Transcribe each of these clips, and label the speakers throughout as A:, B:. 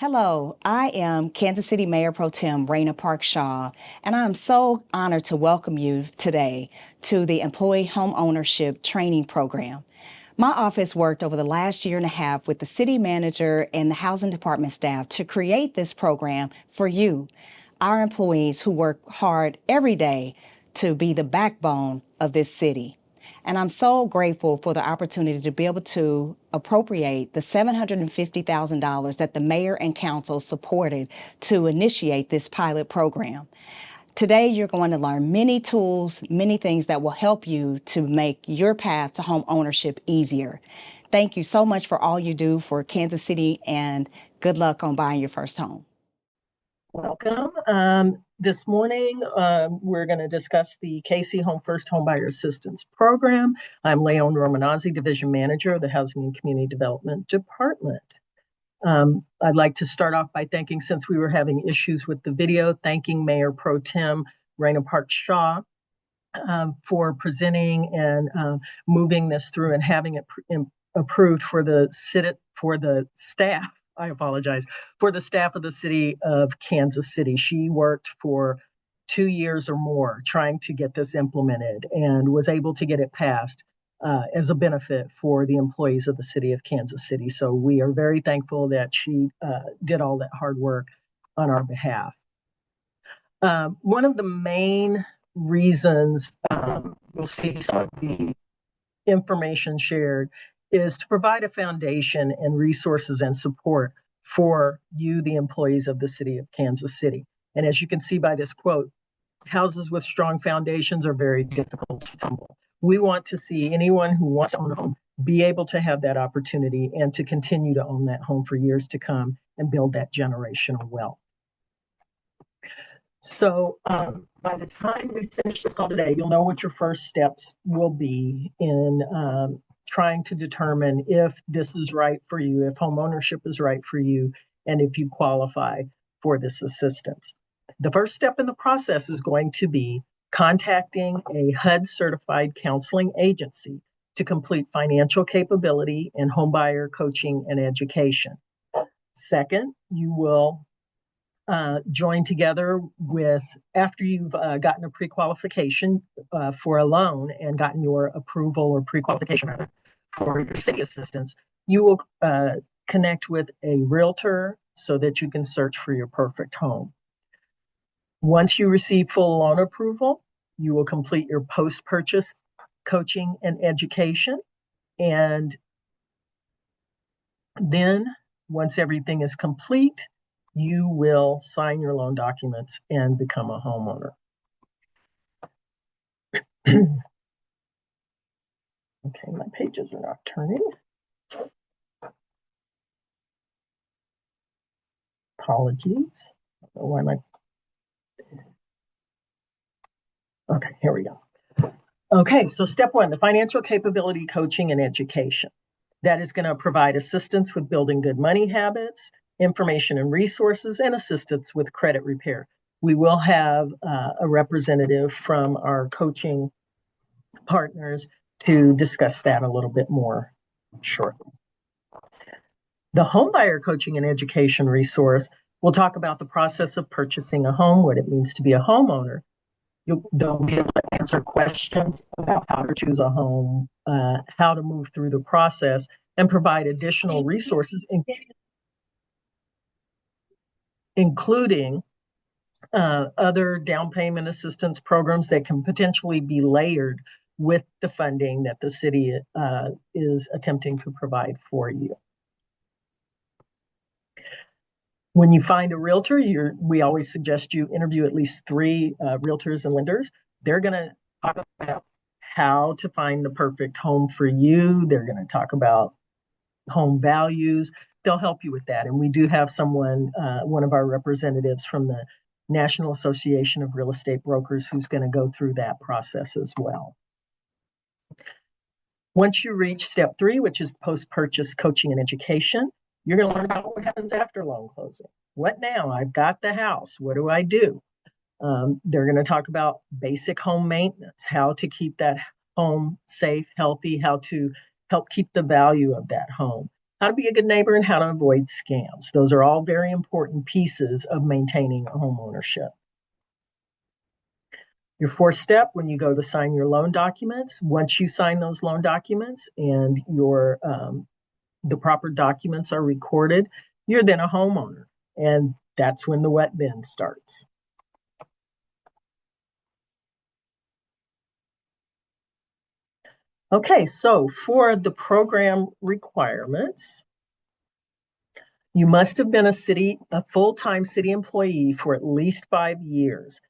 A: Hello, I am Kansas City Mayor Pro Tem Raina Park Shaw, and I am so honored to welcome you today to the Employee Home Ownership Training Program. My office worked over the last year and a half with the city manager and the housing department staff to create this program for you, our employees who work hard every day to be the backbone of this city. And I'm so grateful for the opportunity to be able to appropriate the $750,000 that the mayor and council supported to initiate this pilot program. Today, you're going to learn many tools, many things that will help you to make your path to home ownership easier. Thank you so much for all you do for Kansas City, and good luck on buying your first home.
B: Welcome. This morning, we're going to discuss the KC Home First Homebuyer Assistance Program. I'm Leon Romanazzi, Division Manager of the Housing and Community Development Department. I'd like to start off by thanking, since we were having issues with the video, thanking Mayor Pro Tem Raina Park Shaw for presenting and moving this through and having it approved for the staff. I apologize, for the staff of the city of Kansas City. She worked for 2 years or more trying to get this implemented and was able to get it passed as a benefit for the employees of the city of Kansas City. So we are very thankful that she did all that hard work on our behalf. One of the main reasons you'll see some of the information shared is to provide a foundation and resources and support for you, the employees of the city of Kansas City. And as you can see by this quote, houses with strong foundations are very difficult to tumble. We want to see anyone who wants to own a home be able to have that opportunity and to continue to own that home for years to come and build that generational wealth. So by the time we finish this call today, you'll know what your first steps will be in trying to determine if this is right for you, if home ownership is right for you, and if you qualify for this assistance. The first step in the process is going to be contacting a HUD-certified counseling agency to complete financial capability and homebuyer coaching and education. Second, you will join together with, after you've gotten a pre-qualification for a loan and gotten your approval or pre-qualification for your city assistance, you will connect with a realtor so that you can search for your perfect home. Once you receive full loan approval, you will complete your post-purchase coaching and education. And then once everything is complete, you will sign your loan documents and become a homeowner. Okay, my pages are not turning. Apologies. Why am I? Okay, here we go. Okay, so step one, the financial capability coaching and education. That is going to provide assistance with building good money habits, information and resources, and assistance with credit repair. We will have a representative from our coaching partners to discuss that a little bit more shortly. The homebuyer coaching and education resource will talk about the process of purchasing a home, what it means to be a homeowner. They'll be able to answer questions about how to choose a home, how to move through the process, and provide additional resources, including other down payment assistance programs that can potentially be layered with the funding that the city is attempting to provide for you. When you find a realtor, we always suggest you interview at least 3 realtors and lenders. They're going to talk about how to find the perfect home for you. They're going to talk about home values. They'll help you with that. And we do have someone, one of our representatives from the National Association of Real Estate Brokers, who's going to go through that process as well. Once you reach step 3, which is post-purchase coaching and education, you're going to learn about what happens after loan closing. What now? I've got the house. What do I do? They're going to talk about basic home maintenance, how to keep that home safe, healthy, how to help keep the value of that home. how to be a good neighbor, and how to avoid scams. Those are all very important pieces of maintaining a home ownership. Your fourth step, when you go to sign your loan documents, once you sign those loan documents and the proper documents are recorded, you're then a homeowner. And that's when the wet bin starts. Okay, so for the program requirements, you must have been a full-time city employee for at least 5 years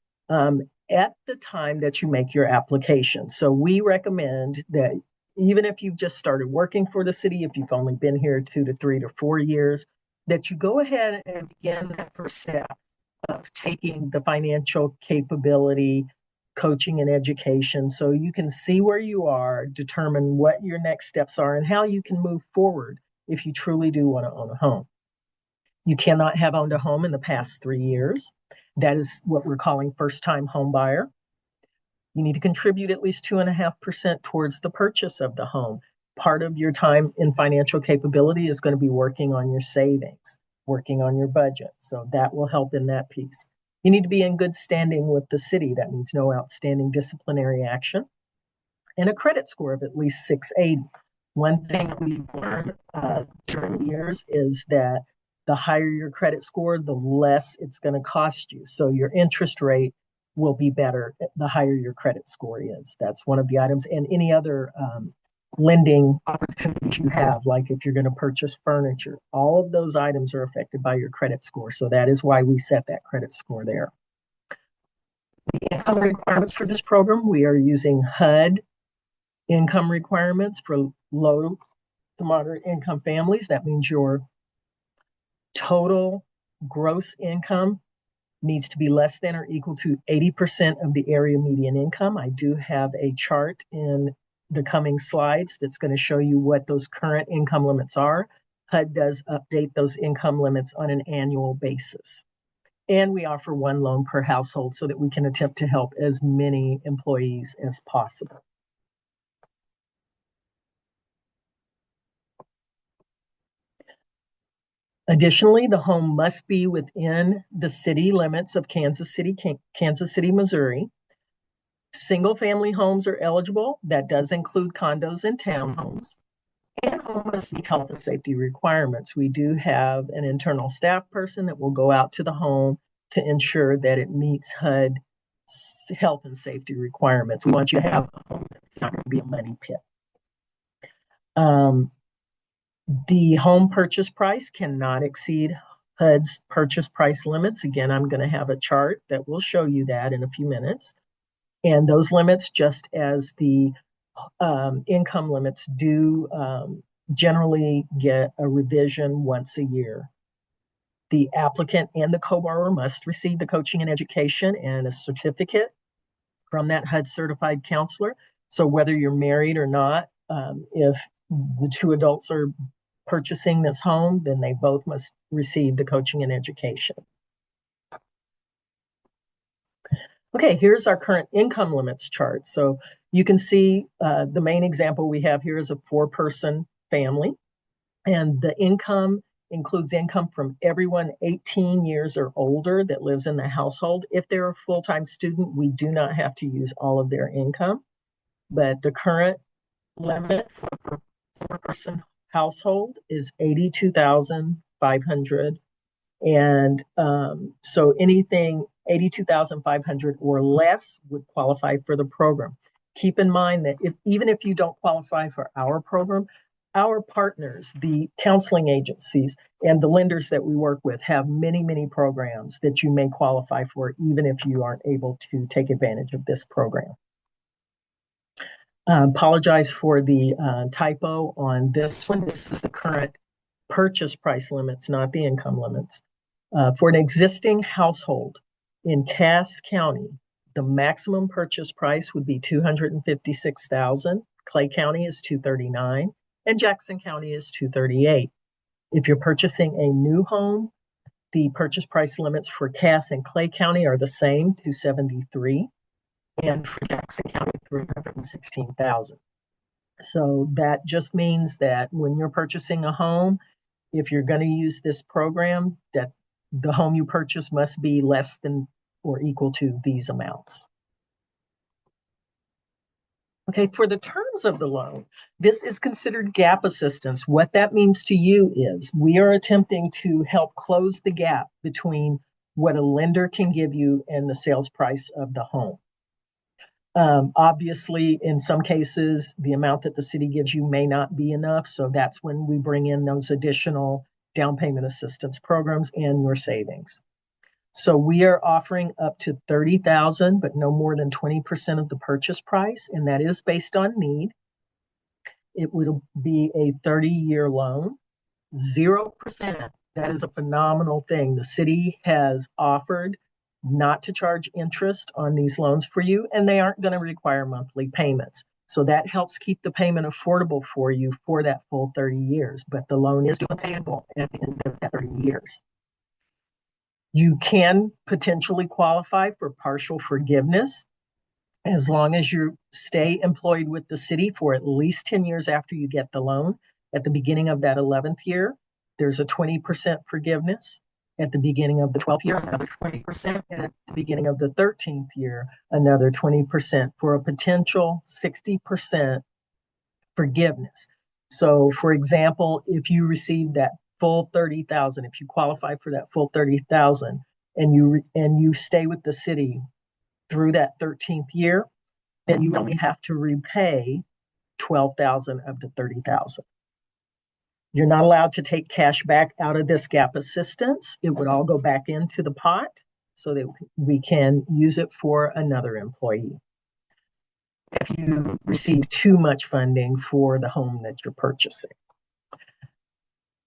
B: at the time that you make your application. So we recommend that even if you've just started working for the city, if you've only been here 2 to 3 to 4 years, that you go ahead and begin that first step of taking the financial capability, coaching, and education so you can see where you are, determine what your next steps are, and how you can move forward if you truly do want to own a home. You cannot have owned a home in the past 3 years. That is what we're calling first-time home buyer. You need to contribute at least 2.5% towards the purchase of the home. Part of your time in financial capability is going to be working on your savings, working on your budget. So that will help in that piece. You need to be in good standing with the city. That means no outstanding disciplinary action. And a credit score of at least 680. One thing we've learned during the years is that the higher your credit score, the less it's going to cost you. So your interest rate will be better the higher your credit score is. That's one of the items. And any other lending opportunities you have, like if you're going to purchase furniture, all of those items are affected by your credit score. So that is why we set that credit score there. The income requirements for this program, we are using HUD income requirements for low to moderate income families. That means your total gross income needs to be less than or equal to 80% of the area median income. I do have a chart in the coming slides that's going to show you what those current income limits are. HUD does update those income limits on an annual basis. And we offer one loan per household so that we can attempt to help as many employees as possible. Additionally, the home must be within the city limits of Kansas City, Missouri. Single-family homes are eligible. That does include condos and townhomes. And home must meet health and safety requirements. We do have an internal staff person that will go out to the home to ensure that it meets HUD health and safety requirements. We want you to have a home that's not going to be a money pit. The home purchase price cannot exceed HUD's purchase price limits. Again, I'm going to have a chart that will show you that in a few minutes. And those limits, just as the income limits, do generally get a revision once a year. The applicant and the co-borrower must receive the coaching and education and a certificate from that HUD certified counselor. So whether you're married or not, if the two adults are purchasing this home, then they both must receive the coaching and education. Okay, here's our current income limits chart. So you can see the main example we have here is a 4-person family, and the income includes income from everyone 18 years or older that lives in the household. If they're a full-time student, we do not have to use all of their income, but the current limit for a 4-person household is $82,500. And so anything 82,500 or less would qualify for the program. Keep in mind that even if you don't qualify for our program, our partners, the counseling agencies and the lenders that we work with, have many, many programs that you may qualify for, even if you aren't able to take advantage of this program. Apologize for the typo on this one. This is the current purchase price limits, not the income limits. For an existing household in Cass County, the maximum purchase price would be $256,000. Clay County is $239,000, and Jackson County is $238,000. If you're purchasing a new home, the purchase price limits for Cass and Clay County are the same, $273,000, and for Jackson County, $316,000. So that just means that when you're purchasing a home, if you're going to use this program, that the home you purchase must be less than or equal to these amounts. Okay, for the terms of the loan, this is considered gap assistance. What that means to you is we are attempting to help close the gap between what a lender can give you and the sales price of the home. Obviously, in some cases, the amount that the city gives you may not be enough. So that's when we bring in those additional down payment assistance programs and your savings. So we are offering up to $30,000, but no more than 20% of the purchase price, and that is based on need. It will be a 30-year loan, 0%. That is a phenomenal thing. The city has offered not to charge interest on these loans for you, and they aren't going to require monthly payments. So that helps keep the payment affordable for you for that full 30 years, but the loan is due and payable at the end of that 30 years. You can potentially qualify for partial forgiveness as long as you stay employed with the city for at least 10 years after you get the loan. At the beginning of that 11th year, there's a 20% forgiveness. At the beginning of the 12th year, another 20%. And at the beginning of the 13th year, another 20% for a potential 60% forgiveness. So, for example, if you receive that full 30,000, if you qualify for that full 30,000 and you stay with the city through that 13th year, then you only have to repay 12,000 of the 30,000. You're not allowed to take cash back out of this gap assistance. It would all go back into the pot so that we can use it for another employee if you receive too much funding for the home that you're purchasing.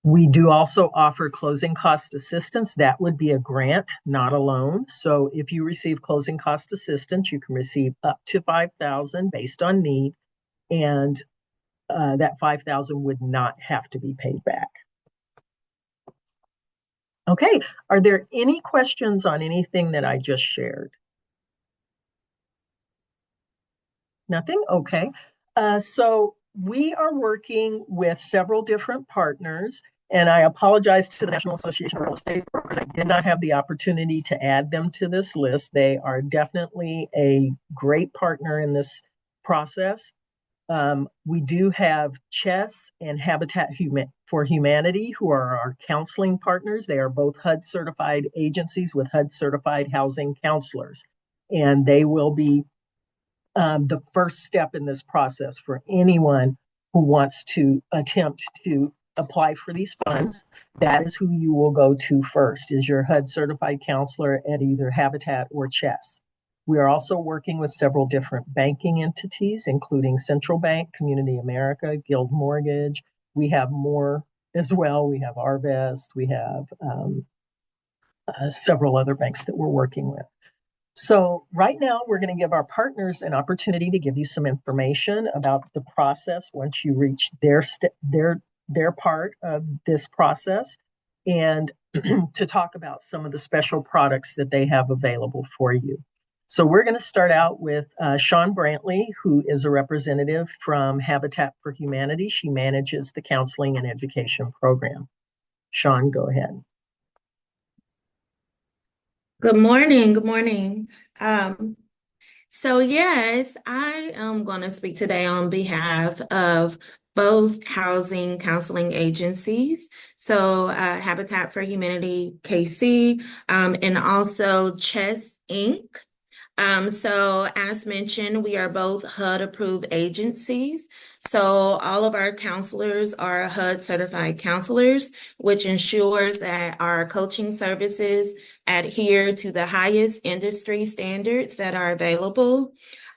B: We do also offer closing cost assistance. That would be a grant, not a loan. So if you receive closing cost assistance, you can receive up to $5,000 based on need, and that $5,000 would not have to be paid back. Okay, are there any questions on anything that I just shared? Nothing? Okay. So we are working with several different partners, and I apologize to the National Association of Real Estate Brokers. I did not have the opportunity to add them to this list. They are definitely a great partner in this process. We do have Chess and Habitat for Humanity, who are our counseling partners. They are both HUD certified agencies with HUD certified housing counselors, and they will be the first step in this process for anyone who wants to attempt to apply for these funds. That is who you will go to first, is your HUD certified counselor at either Habitat or Chess. We are also working with several different banking entities, including Central Bank, Community America, Guild Mortgage. We have more as well. We have Arvest. We have several other banks that we're working with. So right now, we're going to give our partners an opportunity to give you some information about the process once you reach their part of this process, and to talk about some of the special products that they have available for you. So we're going to start out with Sean Brantley, who is a representative from Habitat for Humanity. She manages the counseling and education program. Sean, go ahead.
C: Good morning. Good morning. So yes, I am going to speak today on behalf of both housing counseling agencies. So Habitat for Humanity KC, and also Chess Inc. So as mentioned, we are both HUD approved agencies. So all of our counselors are HUD certified counselors, which ensures that our coaching services adhere to the highest industry standards that are available.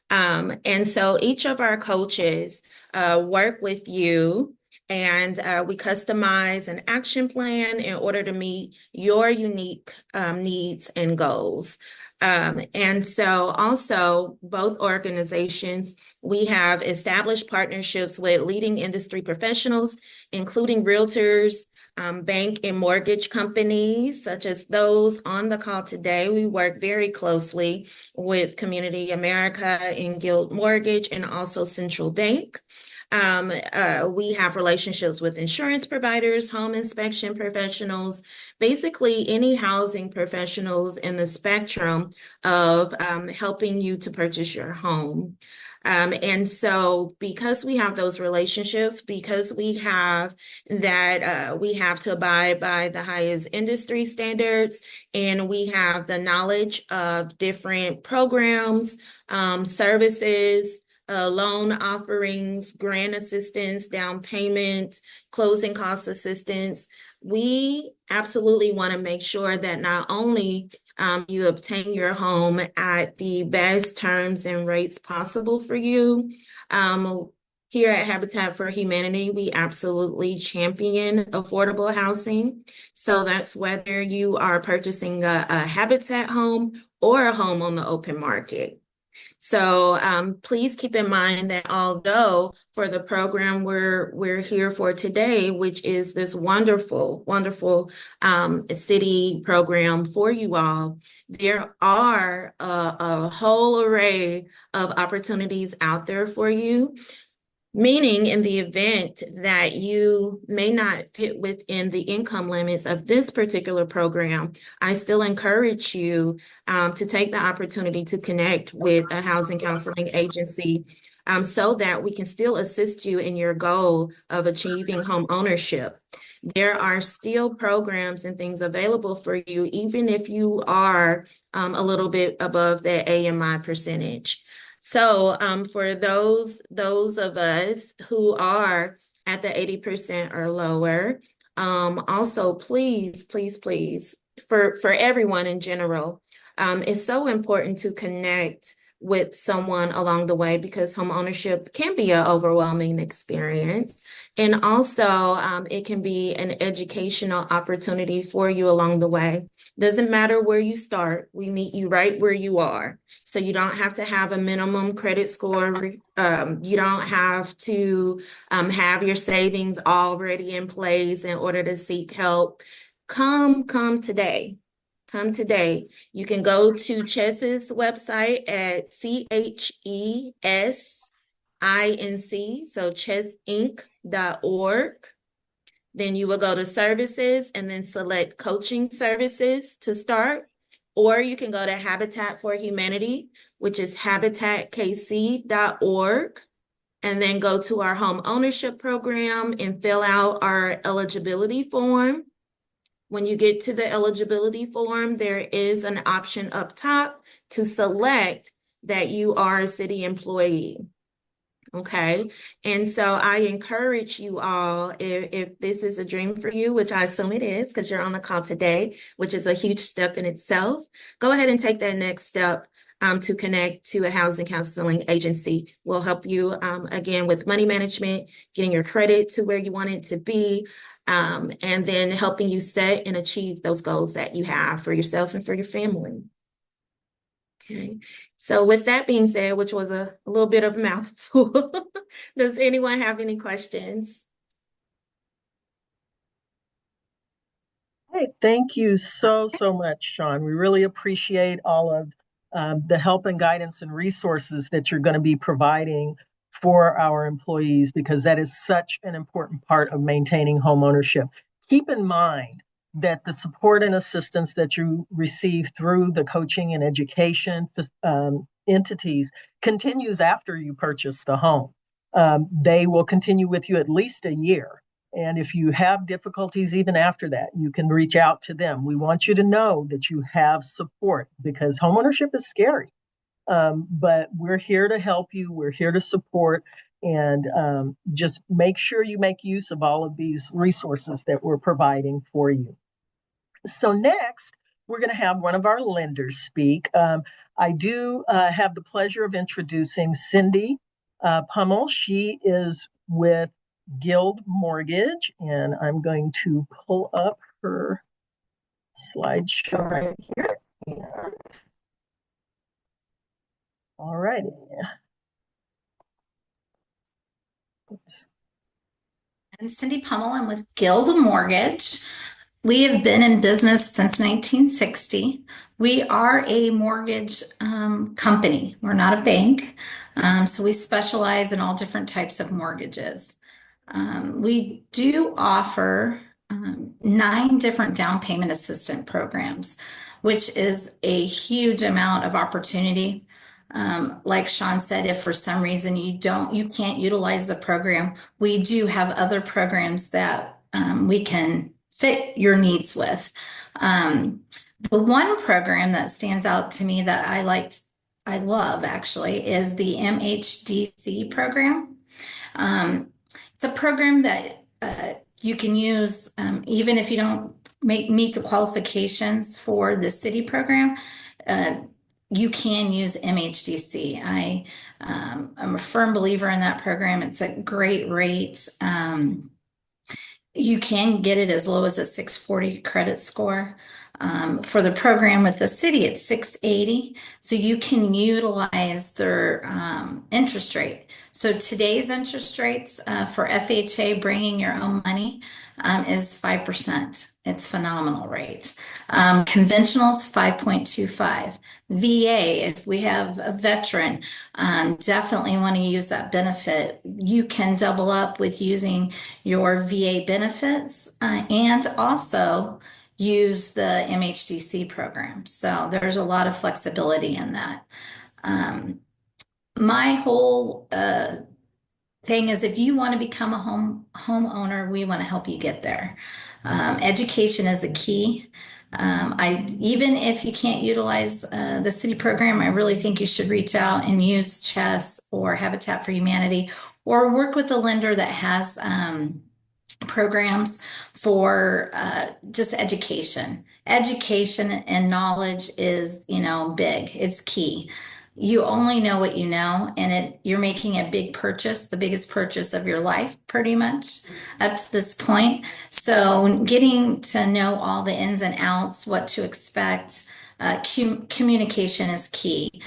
C: And so each of our coaches work with you, and we customize an action plan in order to meet your unique needs and goals. And so also both organizations, we have established partnerships with leading industry professionals, including realtors, bank and mortgage companies, such as those on the call today. We work very closely with Community America and Guild Mortgage, and also Central Bank. We have relationships with insurance providers, home inspection professionals, basically any housing professionals in the spectrum of helping you to purchase your home. And so because we have those relationships, because we have that, we have to abide by the highest industry standards, and we have the knowledge of different programs, services, loan offerings, grant assistance, down payment, closing cost assistance. We absolutely want to make sure that not only you obtain your home at the best terms and rates possible for you. Here at Habitat for Humanity, we absolutely champion affordable housing. So that's whether you are purchasing a Habitat home or a home on the open market. So please keep in mind that although for the program we're here for today, which is this wonderful city program for you all, there are a whole array of opportunities out there for you. Meaning, in the event that you may not fit within the income limits of this particular program, I still encourage you to take the opportunity to connect with a housing counseling agency so that we can still assist you in your goal of achieving home ownership. There are still programs and things available for you, even if you are a little bit above that AMI percentage. So for those of us who are at the 80% or lower, also please, for everyone in general, it's so important to connect with someone along the way because home ownership can be an overwhelming experience. And also it can be an educational opportunity for you along the way. Doesn't matter where you start, we meet you right where you are. So you don't have to have a minimum credit score. You don't have to have your savings already in place in order to seek help. Come today. Come today. You can go to Chess's website at CHESINC, so chessinc.org. Then you will go to services and then select coaching services to start. Or you can go to Habitat for Humanity, which is habitatkc.org, and then go to our home ownership program and fill out our eligibility form. When you get to the eligibility form, there is an option up top to select that you are a city employee. Okay. And so I encourage you all, if this is a dream for you, which I assume it is because you're on the call today, which is a huge step in itself, go ahead and take that next step to connect to a housing counseling agency. We'll help you again with money management, getting your credit to where you want it to be, and then helping you set and achieve those goals that you have for yourself and for your family. Okay, so with that being said, which was a little bit of a mouthful, does anyone have any questions?
B: Hey, thank you so much, Sean. We really appreciate all of the help and guidance and resources that you're going to be providing for our employees, because that is such an important part of maintaining home ownership. Keep in mind that the support and assistance that you receive through the coaching and education entities continues after you purchase the home. They will continue with you at least a year. And if you have difficulties even after that, you can reach out to them. We want you to know that you have support because homeownership is scary. But we're here to help you. We're here to support, and just make sure you make use of all of these resources that we're providing for you. So next, we're going to have one of our lenders speak. I do have the pleasure of introducing Cindy Pummel. She is with Guild Mortgage, and I'm going to pull up her slideshow right here. Yeah. All righty.
D: I'm Cindy Pummel. I'm with Guild Mortgage. We have been in business since 1960. We are a mortgage company. We're not a bank. So we specialize in all different types of mortgages. We do offer 9 different down payment assistant programs, which is a huge amount of opportunity. Like Sean said, if for some reason you can't utilize the program, we do have other programs that we can fit your needs with. The one program that stands out to me that I love actually, is the MHDC program. Um, it's a program that you can use even if you don't meet the qualifications for the city program. Uh, you can use MHDC. I'm a firm believer in that program. It's a great rate. You can get it as low as a 640 credit score. For the program with the city, it's 680. So you can utilize their interest rate. So today's interest rates for FHA, bringing your own money, is 5%. It's phenomenal rate. Conventional's 5.25. VA, if we have a veteran, definitely want to use that benefit. You can double up with using your VA benefits and also use the MHDC program. So there's a lot of flexibility in that. My whole thing is, if you want to become a homeowner, we want to help you get there. Education is the key. Even if you can't utilize the city program, I really think you should reach out and use Chess or Habitat for Humanity, or work with a lender that has programs for just education. Education and knowledge is, big. It's key. You only know what you know, and you're making a big purchase, the biggest purchase of your life, pretty much up to this point. So getting to know all the ins and outs, what to expect, communication is key.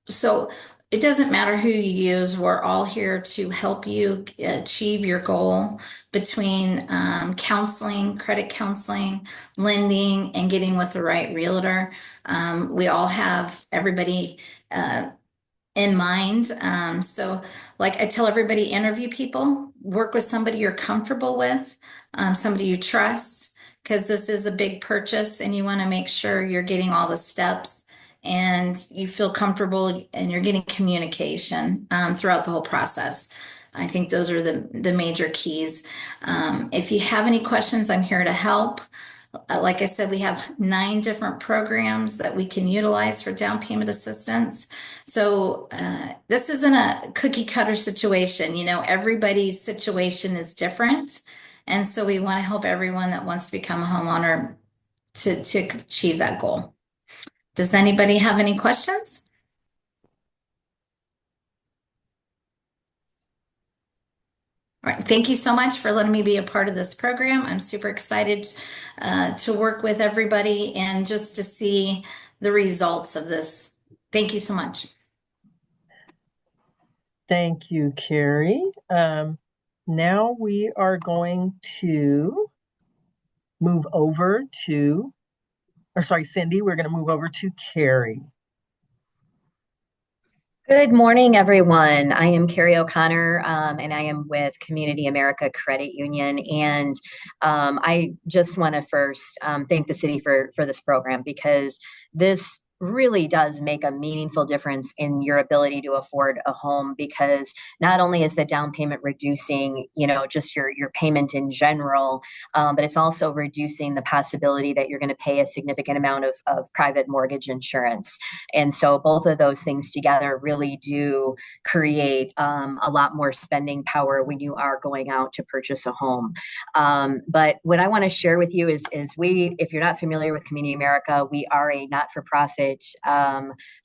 D: So it doesn't matter who you use. We're all here to help you achieve your goal between counseling, credit counseling, lending, and getting with the right realtor. We all have everybody in mind. So like I tell everybody, interview people, work with somebody you're comfortable with, somebody you trust, because this is a big purchase and you want to make sure you're getting all the steps and you feel comfortable and you're getting communication throughout the whole process. I think those are the major keys. If you have any questions, I'm here to help. Like I said, we have 9 different programs that we can utilize for down payment assistance. So this isn't a cookie cutter situation. Everybody's situation is different. And so we want to help everyone that wants to become a homeowner to achieve that goal. Does anybody have any questions? All right, thank you so much for letting me be a part of this program. I'm super excited to work with everybody and just to see the results of this. Thank you so much.
B: Thank you, Carrie. Now we are going to move over to, Cindy, we're going to move over to Carrie.
E: Good morning, everyone. I am Carrie O'Connor, and I am with Community America Credit Union. And I just want to first thank the city for this program, because this really does make a meaningful difference in your ability to afford a home, because not only is the down payment reducing, just your payment in general, but it's also reducing the possibility that you're going to pay a significant amount of private mortgage insurance. And so both of those things together really do create a lot more spending power when you are going out to purchase a home. But what I want to share with you is if you're not familiar with Community America, we are a not-for-profit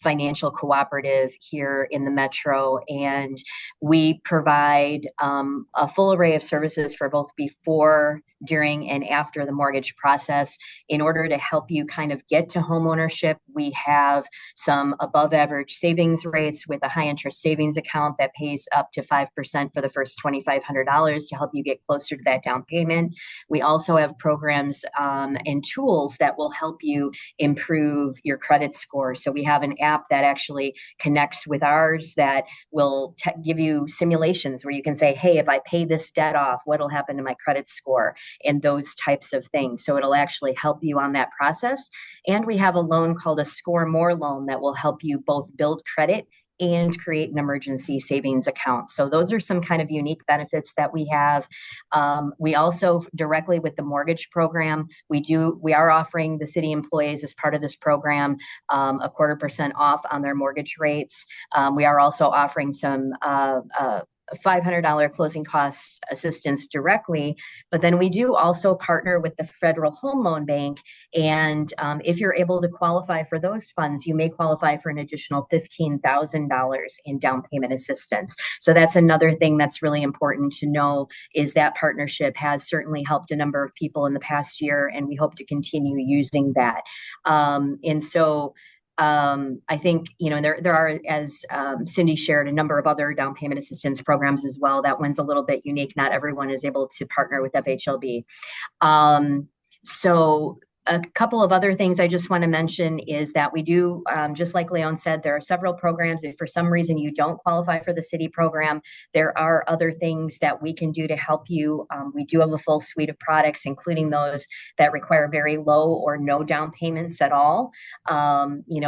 E: financial cooperative here in the Metro, and we provide a full array of services for both before during and after the mortgage process. In order to help you kind of get to homeownership, we have some above average savings rates with a high interest savings account that pays up to 5% for the first $2,500 to help you get closer to that down payment. We also have programs and tools that will help you improve your credit score. So we have an app that actually connects with ours that will give you simulations where you can say, hey, if I pay this debt off, what'll happen to my credit score, and those types of things. So it'll actually help you on that process. And we have a loan called a Score More loan that will help you both build credit and create an emergency savings account. So those are some kind of unique benefits that we have. We also, directly with the mortgage program, we are offering the city employees as part of this program a 0.25% off on their mortgage rates. We are also offering some $500 closing costs assistance directly, but then we do also partner with the Federal Home Loan Bank. And if you're able to qualify for those funds, you may qualify for an additional $15,000 in down payment assistance. So that's another thing that's really important to know, is that partnership has certainly helped a number of people in the past year, and we hope to continue using that. I think, there are, as Cindy shared, a number of other down payment assistance programs as well. That one's a little bit unique. Not everyone is able to partner with FHLB. So a couple of other things I just want to mention is that we do, just like Leon said, there are several programs. If for some reason you don't qualify for the city program, there are other things that we can do to help you. We do have a full suite of products, including those that require very low or no down payments at all.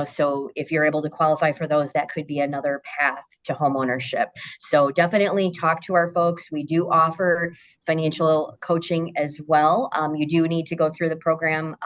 E: So if you're able to qualify for those, that could be another path to home ownership. So definitely talk to our folks. We do offer financial coaching as well. You do need to go through the program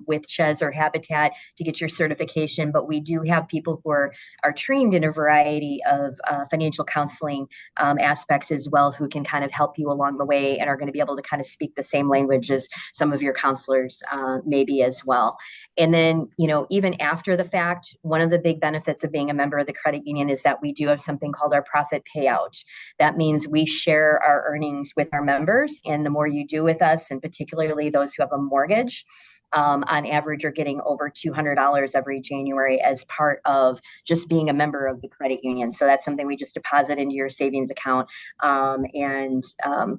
E: with CHES or Habitat to get your certification, but we do have people who are trained in a variety of financial counseling aspects as well, who can kind of help you along the way and are going to be able to kind of speak the same language as some of your counselors maybe as well. And then, even after the fact, one of the big benefits of being a member of the credit union is that we do have something called our profit payout. That means we share our earnings with our members, and the more you do with us, and particularly those who have a mortgage, on average are getting over $200 every January as part of just being a member of the credit union. So that's something we just deposit into your savings account, and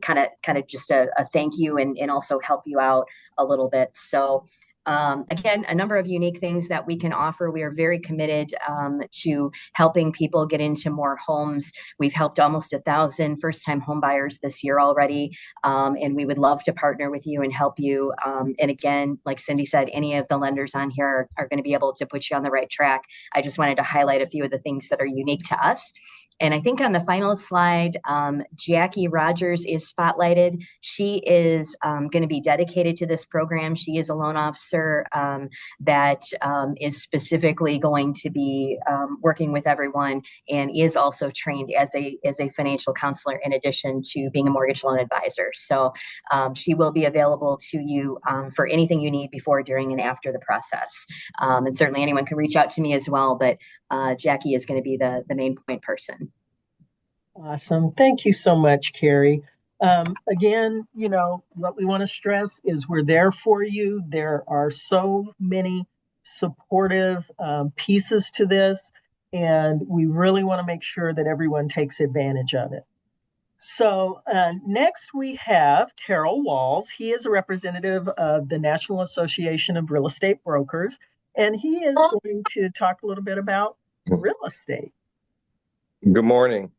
E: kind of just a thank you and also help you out a little bit. So again, a number of unique things that we can offer. We are very committed to helping people get into more homes. We've helped almost 1,000 first-time home buyers this year already, and we would love to partner with you and help you. And again, like Cindy said, any of the lenders on here are going to be able to put you on the right track. I just wanted to highlight a few of the things that are unique to us. And I think on the final slide, Jackie Rogers is spotlighted. She is going to be dedicated to this program. She is a loan officer that is specifically going to be working with everyone, and is also trained as a financial counselor in addition to being a mortgage loan advisor. So she will be available to you for anything you need before, during, and after the process. And certainly anyone can reach out to me as well, but Jackie is going to be the main point person.
B: Awesome. Thank you so much, Carrie. Again, what we want to stress is we're there for you. There are so many supportive pieces to this, and we really want to make sure that everyone takes advantage of it. So next we have Terrell Walls. He is a representative of the National Association of Real Estate Brokers, and he is going to talk a little bit about real estate.
F: Good morning.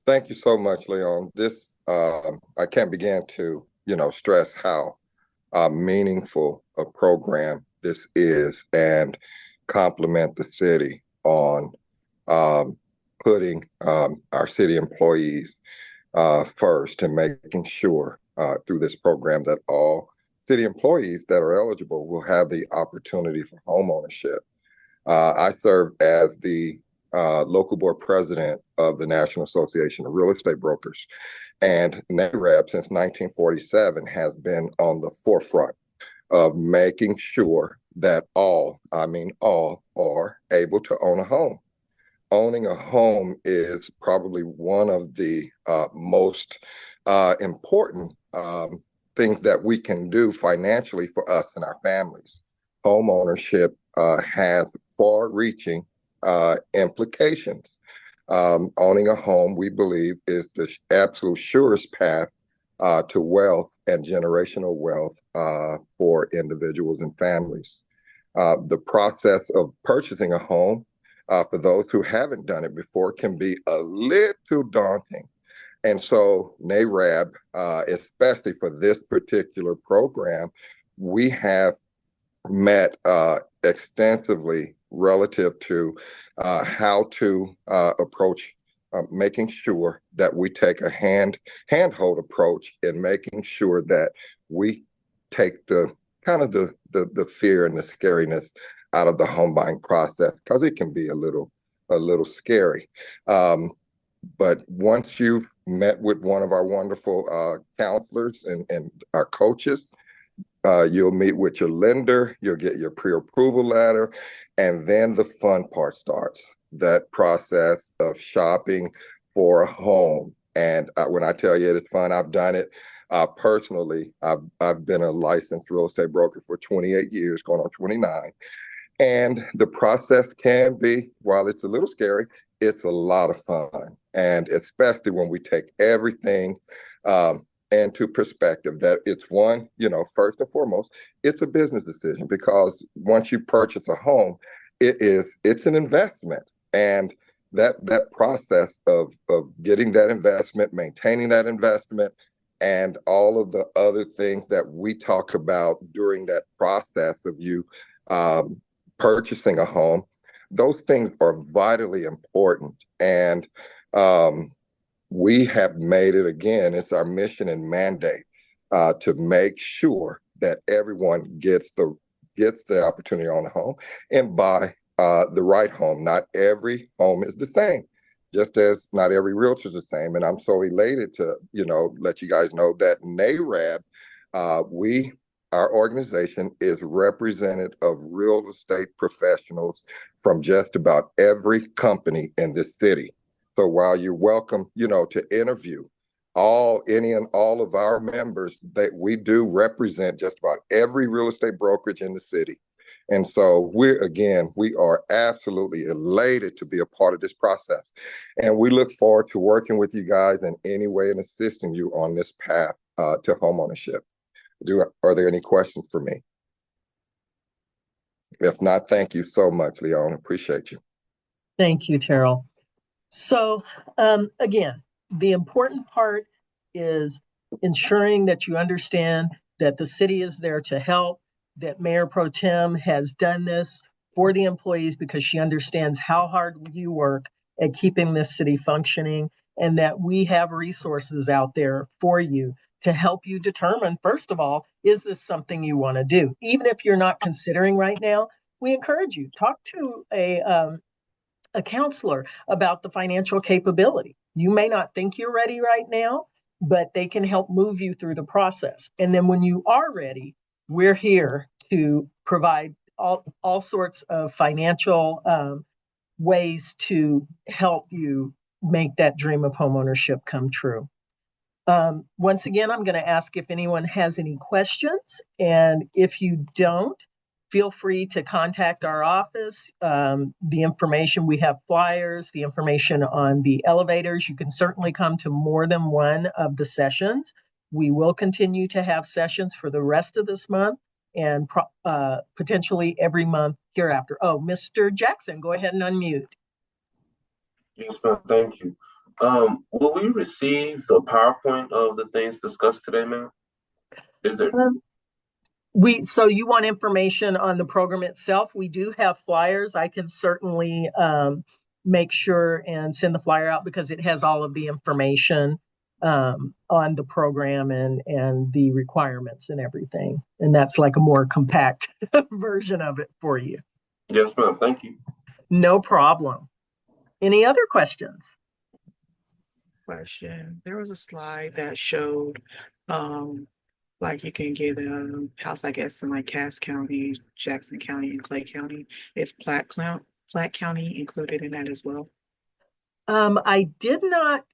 F: Thank you so much, Leon. This, I can't begin to, stress how meaningful a program this is, and compliment the city on putting our city employees first, and making sure through this program that all city employees that are eligible will have the opportunity for home ownership. I serve as the local board president of the National Association of Real Estate Brokers, and NAREB since 1947 has been on the forefront of making sure that all, I mean all, are able to own a home. Owning a home is probably one of the most important things that we can do financially for us and our families. Home ownership has far-reaching implications. Owning a home, we believe, is the absolute surest path to wealth and generational wealth for individuals and families. The process of purchasing a home, for those who haven't done it before, can be a little daunting. And so NARAB, especially for this particular program, we have met extensively relative to how to approach making sure that we take a handhold approach in making sure that we take the kind of the fear and the scariness out of the home buying process, because it can be a little scary. But once you've met with one of our wonderful counselors and our coaches, you'll meet with your lender, you'll get your pre-approval letter, and then the fun part starts, that process of shopping for a home. And when I tell you it's fun, I've done it personally. I've been a licensed real estate broker for 28 years, going on 29. And the process can be, while it's a little scary, it's a lot of fun. And especially when we take everything into perspective, that it's one, first and foremost, it's a business decision, because once you purchase a home, it's an investment. And that process of getting that investment, maintaining that investment, and all of the other things that we talk about during that process of you purchasing a home, those things are vitally important. And we have made it, again, it's our mission and mandate to make sure that everyone gets the opportunity to own a home and buy the right home. Not every home is the same, just as not every realtor is the same. And I'm so elated to, let you guys know that NARAB, our organization is representative of real estate professionals from just about every company in this city. So while you're welcome, to interview any and all of our members, that we do represent just about every real estate brokerage in the city. And so we are absolutely elated to be a part of this process. And we look forward to working with you guys in any way and assisting you on this path to homeownership. Are there any questions for me? If not, thank you so much, Leon. Appreciate you.
B: Thank you, Terrell. So again, the important part is ensuring that you understand that the city is there to help, that Mayor Pro Tem has done this for the employees because she understands how hard you work at keeping this city functioning, and that we have resources out there for you to help you determine, first of all, is this something you want to do? Even if you're not considering right now, we encourage you, talk to a counselor about the financial capability. You may not think you're ready right now, but they can help move you through the process. And then when you are ready, we're here to provide all sorts of financial ways to help you make that dream of homeownership come true. Once again, I'm going to ask if anyone has any questions. And if you don't, feel free to contact our office. The information, we have flyers, the information on the elevators. You can certainly come to more than one of the sessions. We will continue to have sessions for the rest of this month and potentially every month hereafter. Oh, Mr. Jackson, go ahead and unmute.
G: Yes, ma'am. Thank you. Will we receive the PowerPoint of the things discussed today, ma'am? Is there?
B: So you want information on the program itself? We do have flyers. I can certainly make sure and send the flyer out because it has all of the information on the program and the requirements and everything. And that's like a more compact version of it for you.
G: Yes, ma'am. Thank you.
B: No problem. Any other questions?
H: Question. There was a slide that showed like you can get a house, I guess, in like Cass County, Jackson County, and Clay County. Is Platte County included in that as well?
B: I did not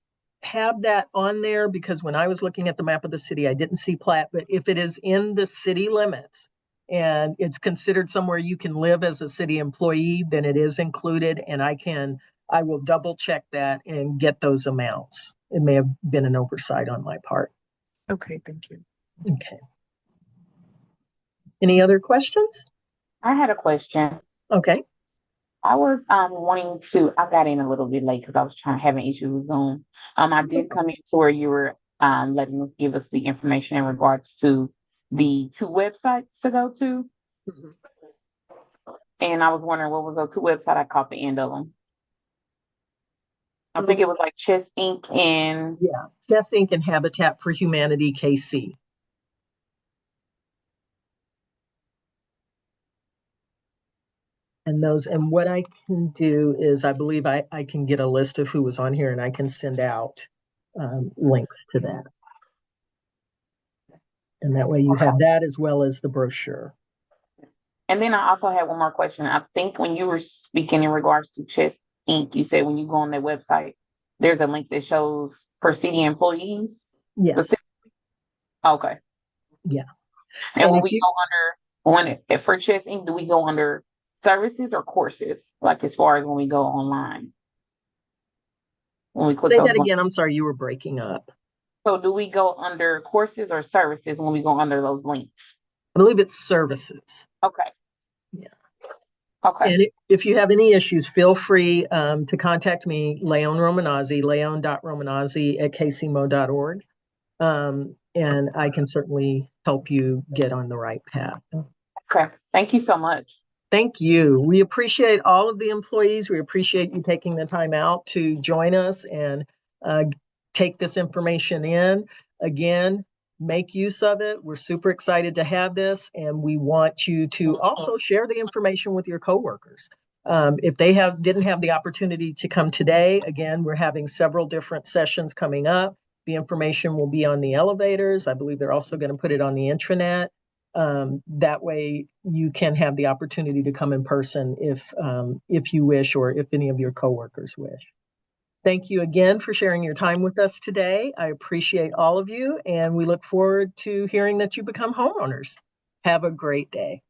B: have that on there because when I was looking at the map of the city, I didn't see plat, but if it is in the city limits and it's considered somewhere you can live as a city employee, then it is included, and I will double check that and get those amounts. It may have been an oversight on my part.
H: Okay, thank you.
B: Okay. Any other questions?
I: I had a question.
B: Okay.
I: I was I got in a little bit late because I was having issues with Zoom. I did come in to where you were give us the information in regards to the two websites to go to.
B: Mhm.
I: And I was wondering what was those two websites. I caught the end of them. I think it was like Chess Inc. and
B: Yeah, Chess Inc. and Habitat for Humanity KC. And what I can do is I believe I can get a list of who was on here and I can send out links to that. And that way you have that as well as the brochure.
I: And then I also had one more question. I think when you were speaking in regards to Chess Inc., you said when you go on their website, there's a link that shows per city employees.
B: Yes.
I: Okay.
B: Yeah.
I: And when
B: if
I: we
B: you-
I: go under, for Chess Inc., do we go under services or courses? Like as far as when we go online? When we click
B: Say
I: those
B: that
I: links.
B: again. I'm sorry, you were breaking up.
I: So do we go under courses or services when we go under those links?
B: I believe it's services.
I: Okay.
B: Yeah.
I: Okay.
B: And if you have any issues, feel free to contact me, Leon Romanazzi, leon.romanazzi@kcmo.org. And I can certainly help you get on the right path.
I: Okay. Thank you so much.
B: Thank you. We appreciate all of the employees. We appreciate you taking the time out to join us and take this information in. Again, make use of it. We're super excited to have this, and we want you to also share the information with your coworkers. If they didn't have the opportunity to come today, again, we're having several different sessions coming up. The information will be on the elevators. I believe they're also going to put it on the intranet. That way you can have the opportunity to come in person if you wish, or if any of your coworkers wish. Thank you again for sharing your time with us today. I appreciate all of you, and we look forward to hearing that you become homeowners. Have a great day.